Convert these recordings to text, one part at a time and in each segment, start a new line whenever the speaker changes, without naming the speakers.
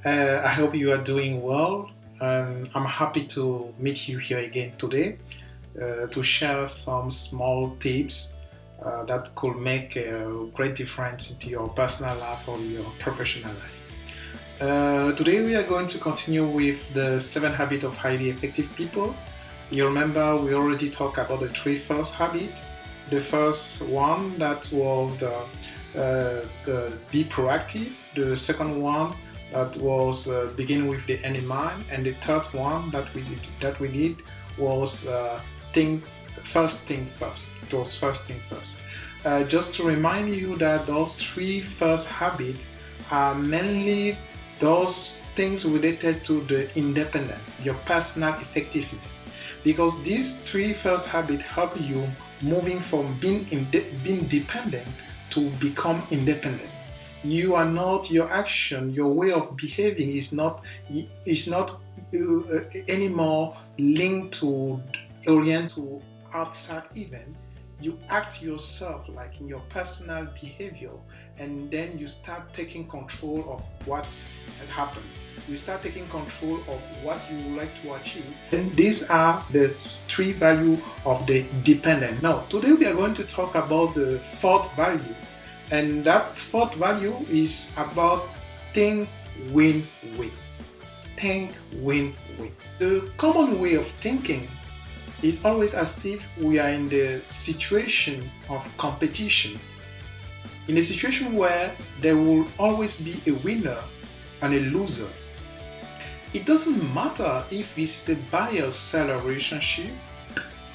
I hope you are doing well, and I'm happy to meet you here again today to share some small tips that could make a great difference into your personal life or your professional life. Today, we are going to continue with the 7 habits of highly effective people. You remember we already talked about the three first habits. The first one that was the be proactive. The second one that was begin with the end in mind, and the third one that we did was think first thing first. It was first thing first. Just to remind you that those three first habits are mainly those things related to the independent, your personal effectiveness, because these three first habits help you moving from being dependent to become independent. You are not, your action, your way of behaving is not anymore linked to orient to outside event. You act yourself like in your personal behavior, and then you start taking control of what happened. You start taking control of what you would like to achieve. And these are the three values of the dependent. Now, today we are going to talk about the fourth value, and that fourth value is about think win-win. Think win-win. The common way of thinking is always as if we are in the situation of competition, in a situation where there will always be a winner and a loser. It doesn't matter if it's the buyer-seller relationship,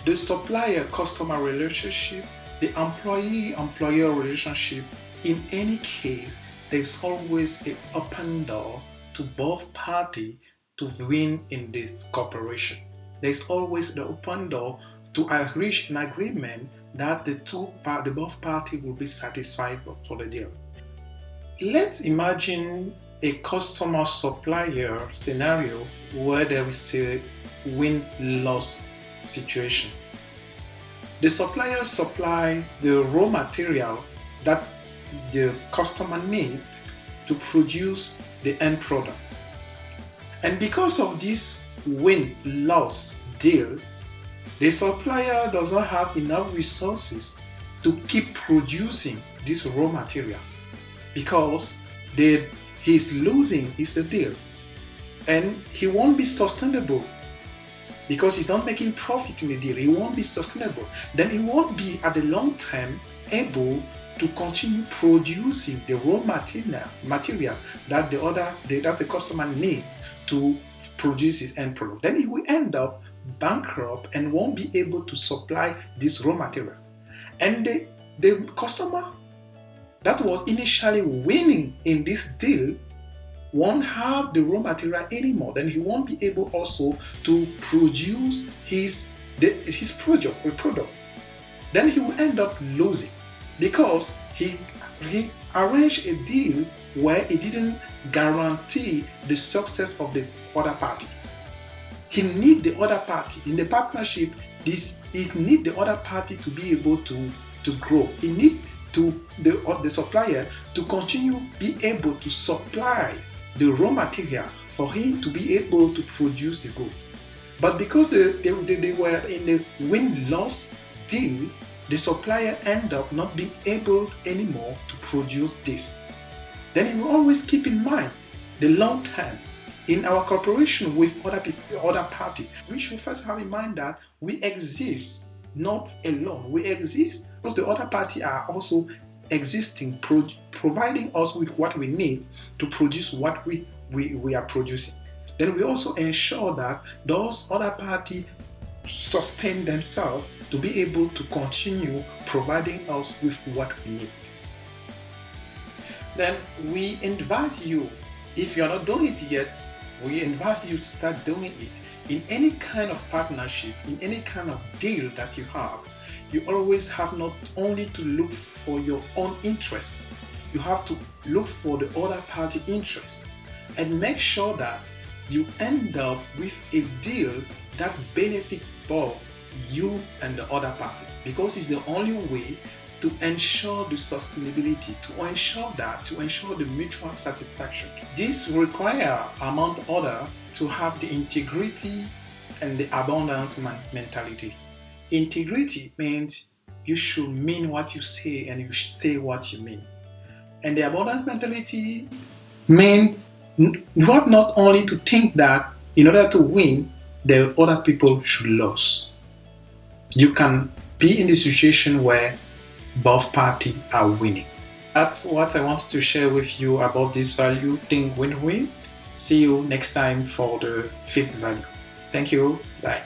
the supplier-customer relationship, the employee-employer relationship. In any case, there's always an open door to both parties to win in this cooperation. There's always the open door to reach an agreement that the both parties will be satisfied for the deal. Let's imagine a customer-supplier scenario where there is a win-loss situation. The supplier supplies the raw material that the customer needs to produce the end product. And because of this win-loss deal, the supplier does not have enough resources to keep producing this raw material, because he's losing is the deal, and he won't be sustainable because he's not making profit in the deal. He won't be sustainable. Then he won't be at the long term able to continue producing the raw material that the customer needs to produce his end product. Then he will end up bankrupt and won't be able to supply this raw material. And the customer that was initially winning in this deal won't have the raw material anymore. Then he won't be able also to produce his product. Then he will end up losing, because he arranged a deal where he didn't guarantee the success of the other party. He needs the other party in the partnership. He needs the other party to be able to grow. He needs the supplier to continue be able to supply the raw material for him to be able to produce the good. But because they were in the win-loss deal, the supplier end up not being able anymore to produce this. Then you will always keep in mind the long term. In our cooperation with other party, we should first have in mind that we exist not alone. We exist because the other party are also existing, providing us with what we need to produce what we are producing. Then we also ensure that those other parties sustain themselves to be able to continue providing us with what we need. Then we invite you, if you are not doing it yet, we invite you to start doing it. In any kind of partnership, in any kind of deal that you have, you always have not only to look for your own interests, you have to look for the other party interests, and make sure that you end up with a deal that benefits both you and the other party, because it's the only way to ensure the sustainability, to ensure the mutual satisfaction. This requires, among others, to have the integrity and the abundance mentality. Integrity means you should mean what you say and you should say what you mean. And the abundance mentality means you ought not only to think that in order to win, the other people should lose. You can be in the situation where both parties are winning. That's what I wanted to share with you about this value. Think win-win. See you next time for the fifth value. Thank you. Bye.